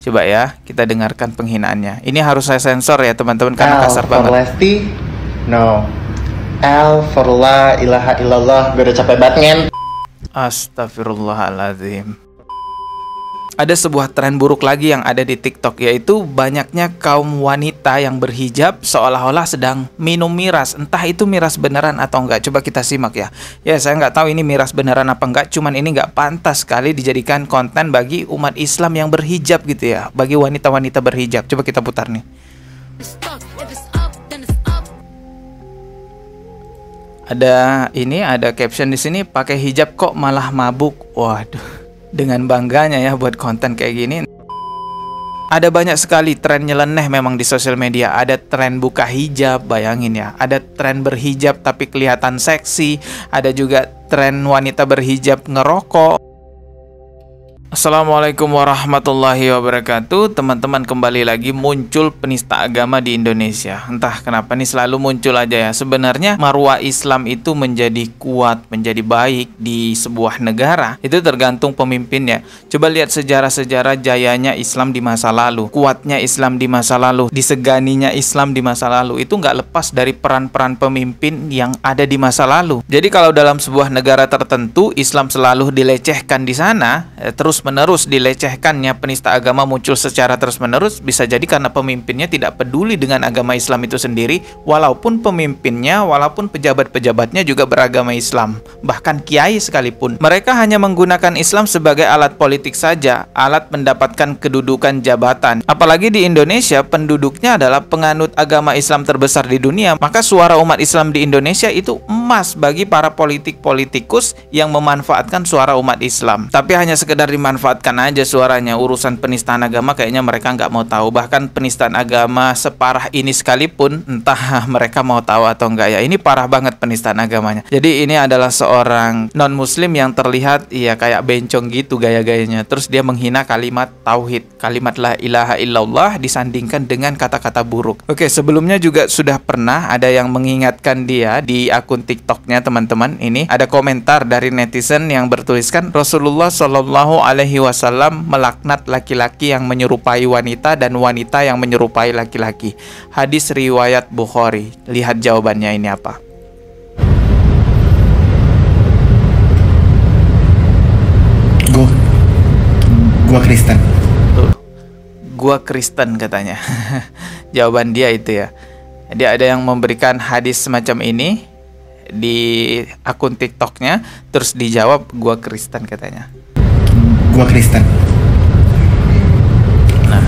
Coba ya, kita dengarkan penghinaannya. Ini harus saya sensor ya teman-teman karena kasar banget. For Lesti, no. L for la ilaha illallah. Gue udah capek banget ngen. Astagfirullahaladzim. Ada sebuah tren buruk lagi yang ada di TikTok, yaitu banyaknya kaum wanita yang berhijab seolah-olah sedang minum miras. Entah itu miras beneran atau enggak. Coba kita simak ya. Ya, saya nggak tahu ini miras beneran apa enggak. Cuman ini nggak pantas sekali dijadikan konten bagi umat Islam yang berhijab gitu ya. Bagi wanita-wanita berhijab. Coba kita putar nih. Ada caption di sini, pakai hijab kok malah mabuk. Waduh. Dengan bangganya ya buat konten kayak gini. Ada banyak sekali tren nyeleneh memang di sosial media. Ada tren buka hijab, bayangin ya. Ada tren berhijab tapi kelihatan seksi. Ada juga tren wanita berhijab ngerokok. Assalamualaikum warahmatullahi wabarakatuh. Teman-teman, kembali lagi muncul penista agama di Indonesia. Entah kenapa nih selalu muncul aja ya. Sebenarnya marwah Islam itu menjadi kuat, menjadi baik di sebuah negara itu tergantung pemimpinnya. Coba lihat sejarah-sejarah jayanya Islam di masa lalu, kuatnya Islam di masa lalu, diseganinya Islam di masa lalu. Itu nggak lepas dari peran-peran pemimpin yang ada di masa lalu. Jadi kalau dalam sebuah negara tertentu Islam selalu dilecehkan di sana, terus-menerus dilecehkannya, penista agama muncul secara terus-menerus, bisa jadi karena pemimpinnya tidak peduli dengan agama Islam itu sendiri, walaupun pemimpinnya, walaupun pejabat-pejabatnya juga beragama Islam, bahkan kiai sekalipun. Mereka hanya menggunakan Islam sebagai alat politik saja, alat mendapatkan kedudukan jabatan. Apalagi di Indonesia, penduduknya adalah penganut agama Islam terbesar di dunia, maka suara umat Islam di Indonesia itu emas bagi para politikus yang memanfaatkan suara umat Islam. Tapi hanya sekedar dimanfaatkan aja suaranya. Urusan penistaan agama kayaknya mereka nggak mau tahu. Bahkan penistaan agama separah ini sekalipun, entah mereka mau tahu atau enggak ya. Ini parah banget penistaan agamanya. Jadi ini adalah seorang non-muslim yang terlihat ya kayak bencong gitu gaya-gayanya. Terus dia menghina kalimat tauhid, kalimat la ilaha illallah disandingkan dengan kata-kata buruk. Oke, sebelumnya juga sudah pernah ada yang mengingatkan dia di akun TikToknya teman-teman. Ini ada komentar dari netizen yang bertuliskan, Rasulullah Shallallahu Alaihi Wasallam melaknat laki-laki yang menyerupai wanita dan wanita yang menyerupai laki-laki. Hadis riwayat Bukhari. Lihat jawabannya ini apa. Gua Kristen. Tuh, gua Kristen katanya. Jawaban dia itu ya. Dia ada yang memberikan hadis semacam ini di akun TikToknya, terus dijawab gua Kristen katanya. Gua Kristen. Nah,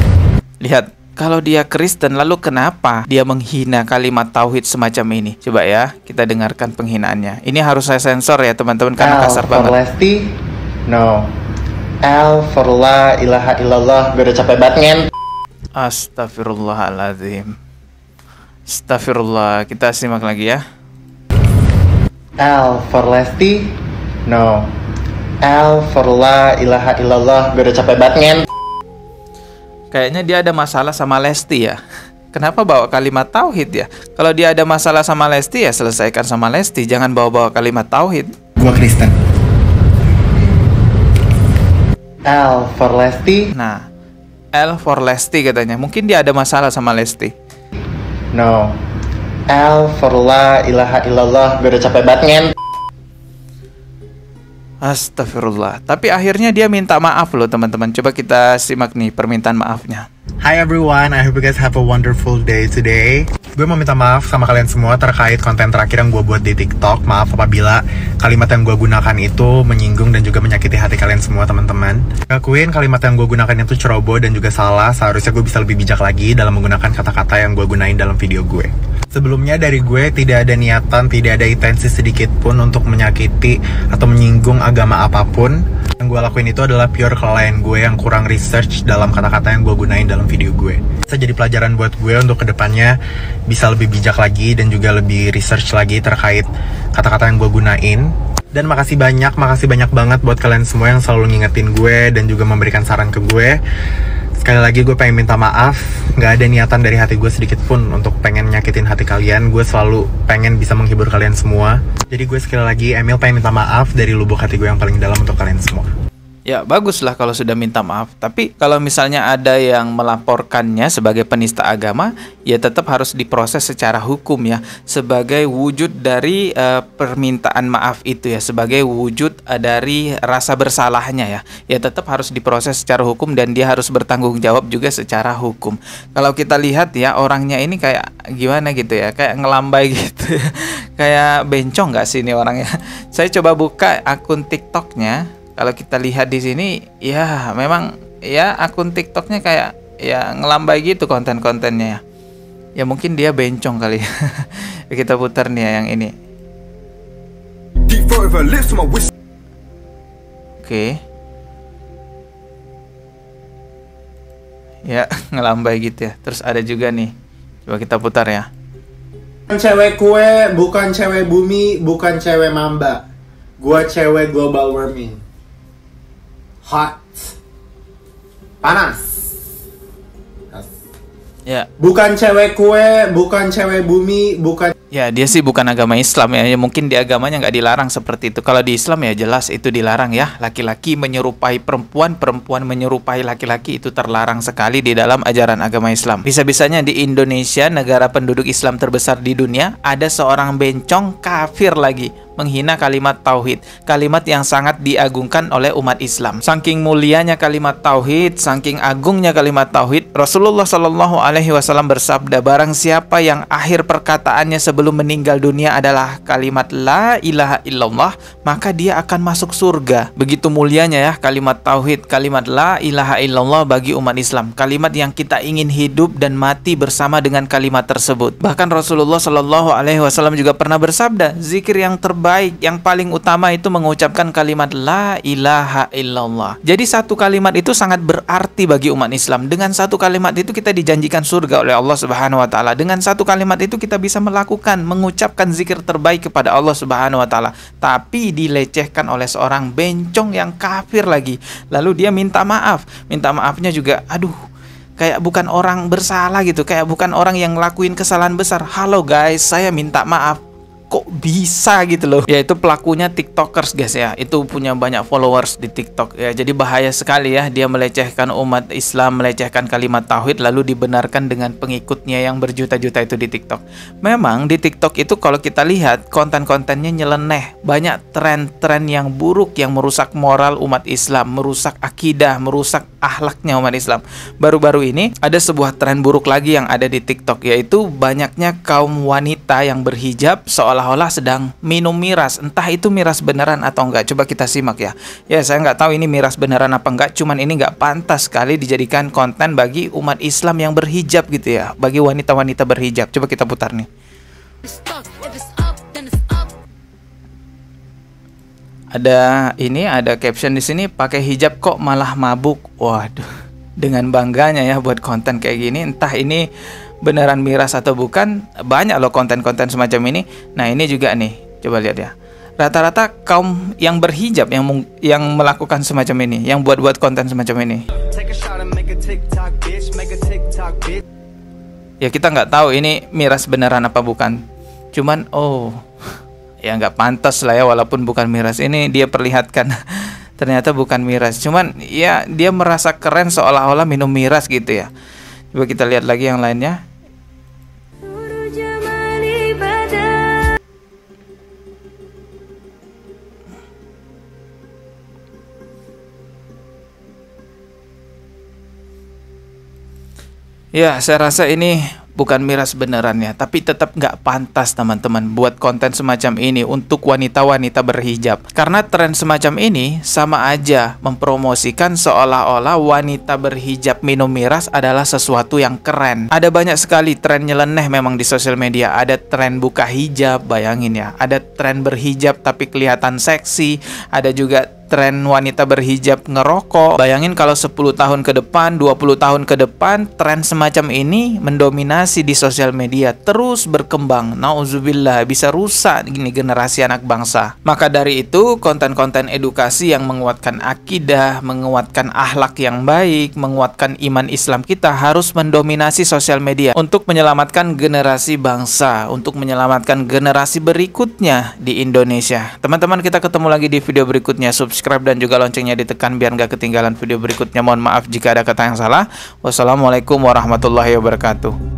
lihat, kalau dia Kristen lalu kenapa dia menghina kalimat tauhid semacam ini? Coba ya, kita dengarkan penghinaannya. Ini harus saya sensor ya teman-teman karena kasar banget. L for Lesti, no. L for la ilaha illallah. Gue udah capek banget ngen. Astagfirullahaladzim. Astagfirullah. Kita simak lagi ya. L for Lesti, no. L for la ilaha illallah. Gue udah capek banget ngen. Kayaknya dia ada masalah sama Lesti ya. Kenapa bawa kalimat tauhid ya? Kalau dia ada masalah sama Lesti ya selesaikan sama Lesti, jangan bawa-bawa kalimat tauhid. Gua Kristen. L for Lesti. Nah, L for Lesti katanya. Mungkin dia ada masalah sama Lesti. No. L for la ilaha illallah. Gue udah capek banget ngen. Astagfirullah. Tapi akhirnya dia minta maaf loh teman-teman. Coba kita simak nih permintaan maafnya. Hi everyone, I hope you guys have a wonderful day today. Gue mau minta maaf sama kalian semua terkait konten terakhir yang gue buat di TikTok. Maaf apabila kalimat yang gue gunakan itu menyinggung dan juga menyakiti hati kalian semua teman-teman. Akuin kalimat yang gue gunakan itu ceroboh dan juga salah. Seharusnya gue bisa lebih bijak lagi dalam menggunakan kata-kata yang gue gunain dalam video gue. Sebelumnya dari gue tidak ada niatan, tidak ada intensi sedikit pun untuk menyakiti atau menyinggung agama apapun. Yang gue lakuin itu adalah pure kelalaian gue yang kurang research dalam kata-kata yang gue gunain dalam video gue. Bisa jadi pelajaran buat gue untuk kedepannya bisa lebih bijak lagi dan juga lebih research lagi terkait kata-kata yang gue gunain. Dan makasih banyak banget buat kalian semua yang selalu ngingetin gue dan juga memberikan saran ke gue. Sekali lagi gue pengen minta maaf, gak ada niatan dari hati gue sedikit pun untuk pengen nyakitin hati kalian. Gue selalu pengen bisa menghibur kalian semua. Jadi gue sekali lagi, Emil pengen minta maaf dari lubuk hati gue yang paling dalam untuk kalian semua. ya baguslah kalau sudah minta maaf. Tapi kalau misalnya ada yang melaporkannya sebagai penista agama, ya tetap harus diproses secara hukum ya, sebagai wujud dari permintaan maaf itu ya, sebagai wujud dari rasa bersalahnya ya. Ya tetap harus diproses secara hukum dan dia harus bertanggung jawab juga secara hukum. Kalau kita lihat ya, orangnya ini kayak gimana gitu ya, kayak ngelambai gitu. Kayak bencong nggak sih ini orangnya? Saya coba buka akun TikToknya. Kalau kita lihat di sini, ya memang ya akun TikToknya kayak ya ngelambai gitu konten-kontennya ya. Ya mungkin dia bencong kali ya. Kita putar nih ya yang ini. Oke. Ya ngelambai gitu ya. Terus ada juga nih. Coba kita putar ya. Bukan cewek kue, bukan cewek bumi, bukan cewek mamba. Gua cewek global warming. Hot. Panas. Ya. Bukan cewek kue, bukan cewek bumi, bukan. Ya dia sih bukan agama Islam ya. Ya mungkin di agamanya nggak dilarang seperti itu. Kalau di Islam ya jelas itu dilarang ya. Laki-laki menyerupai perempuan, perempuan menyerupai laki-laki, itu terlarang sekali di dalam ajaran agama Islam. Bisa-bisanya di Indonesia, negara penduduk Islam terbesar di dunia, ada seorang bencong kafir lagi menghina kalimat tauhid, kalimat yang sangat diagungkan oleh umat Islam. Saking mulianya kalimat tauhid, saking agungnya kalimat tauhid, Rasulullah Shallallahu Alaihi Wasallam bersabda, barang siapa yang akhir perkataannya sebelum meninggal dunia adalah kalimat la ilaha illallah, maka dia akan masuk surga. Begitu mulianya ya kalimat tauhid, kalimat la ilaha illallah bagi umat Islam. Kalimat yang kita ingin hidup dan mati bersama dengan kalimat tersebut. Bahkan Rasulullah Shallallahu Alaihi Wasallam juga pernah bersabda, zikir yang terbaik, yang paling utama itu mengucapkan kalimat la ilaha illallah. Jadi satu kalimat itu sangat berarti bagi umat Islam. Dengan satu kalimat itu kita dijanjikan surga oleh Allah Subhanahu wa taala. Dengan satu kalimat itu kita bisa melakukan, mengucapkan zikir terbaik kepada Allah Subhanahu wa taala. Tapi dilecehkan oleh seorang bencong yang kafir lagi. Lalu dia minta maaf. Minta maafnya juga aduh, kayak bukan orang bersalah gitu, kayak bukan orang yang ngelakuin kesalahan besar. Halo guys, saya minta maaf. Kok bisa gitu loh. Ya itu pelakunya TikTokers guys ya. Itu punya banyak followers di TikTok ya. Jadi bahaya sekali ya, dia melecehkan umat Islam, melecehkan kalimat tauhid, lalu dibenarkan dengan pengikutnya yang berjuta-juta itu di TikTok. Memang di TikTok itu kalau kita lihat konten-kontennya nyeleneh, banyak tren-tren yang buruk yang merusak moral umat Islam, merusak akidah, merusak akhlaknya umat Islam. Baru-baru ini ada sebuah tren buruk lagi yang ada di TikTok, yaitu banyaknya kaum wanita yang berhijab seolah-olah sedang minum miras. Entah itu miras beneran atau enggak. Coba kita simak ya. Ya saya nggak tahu ini miras beneran apa enggak. Cuman ini nggak pantas sekali dijadikan konten bagi umat Islam yang berhijab gitu ya. Bagi wanita-wanita berhijab. Coba kita putar nih. Ada ini, ada caption di sini, pakai hijab kok malah mabuk. Waduh, dengan bangganya ya buat konten kayak gini. Entah ini beneran miras atau bukan, banyak loh konten-konten semacam ini. Nah ini juga nih, coba lihat ya. Rata-rata kaum yang berhijab yang melakukan semacam ini, yang buat-buat konten semacam ini. Ya kita nggak tahu ini miras beneran apa bukan. Cuman oh ya nggak pantas lah ya, walaupun bukan miras. Ini dia perlihatkan ternyata bukan miras. Cuman ya dia merasa keren seolah-olah minum miras gitu ya. Coba kita lihat lagi yang lainnya. Ya, saya rasa ini bukan miras beneran ya, tapi tetap nggak pantas teman-teman buat konten semacam ini untuk wanita-wanita berhijab. Karena tren semacam ini sama aja mempromosikan seolah-olah wanita berhijab minum miras adalah sesuatu yang keren. Ada banyak sekali tren nyeleneh memang di sosial media. Ada tren buka hijab, bayangin ya. Ada tren berhijab tapi kelihatan seksi. Ada juga tren wanita berhijab ngerokok. Bayangin kalau 10 tahun ke depan, 20 tahun ke depan, tren semacam ini mendominasi di sosial media, terus berkembang. Nauzubillah, bisa rusak gini generasi anak bangsa. Maka dari itu, konten-konten edukasi yang menguatkan akidah, menguatkan akhlak yang baik, menguatkan iman Islam kita harus mendominasi sosial media untuk menyelamatkan generasi bangsa, untuk menyelamatkan generasi berikutnya di Indonesia. Teman-teman, kita ketemu lagi di video berikutnya. Subscribe subscribe dan juga loncengnya ditekan biar nggak ketinggalan video berikutnya. Mohon maaf jika ada kata yang salah. Wassalamualaikum warahmatullahi wabarakatuh.